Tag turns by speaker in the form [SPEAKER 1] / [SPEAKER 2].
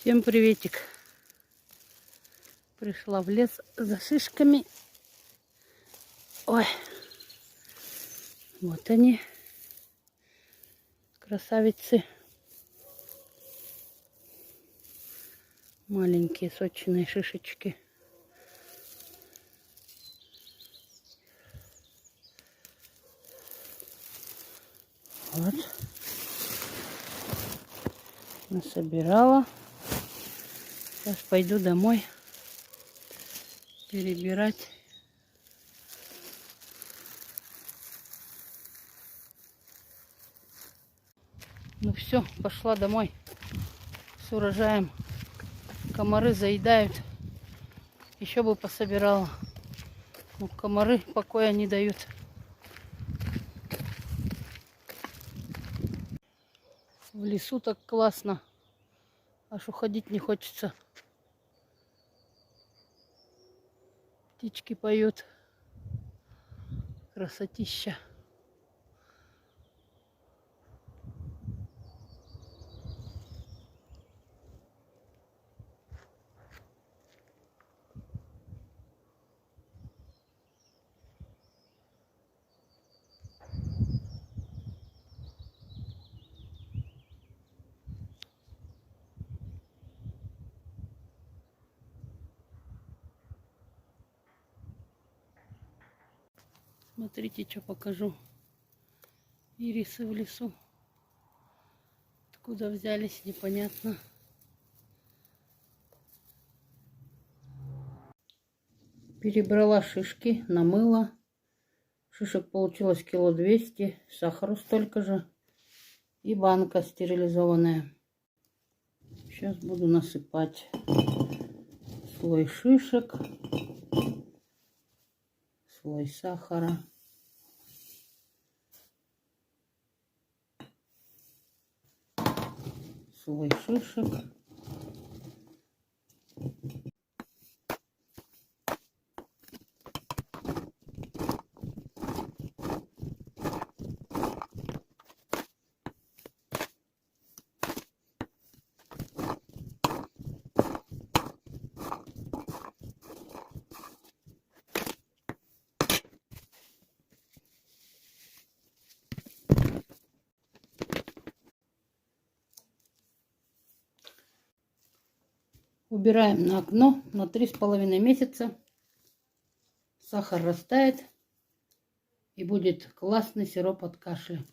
[SPEAKER 1] Всем приветик. Пришла в лес за шишками. Ой, вот они, красавицы. Маленькие сочные шишечки. Вот. Насобирала. Сейчас пойду домой перебирать. Ну все, пошла домой с урожаем. Комары заедают. Еще бы пособирала. Но комары покоя не дают. В лесу так классно. Аж уходить не хочется. Птички поют. Красотища. Смотрите, что покажу. Ирисы в лесу. Откуда взялись, непонятно. Перебрала шишки, намыла. Шишек получилось 200 кг. Сахару столько же. И банка стерилизованная. Сейчас буду насыпать слой шишек. Слой сахара. Слой шишек. Убираем на окно на 3,5 месяца. Сахар растает и будет классный сироп от кашля.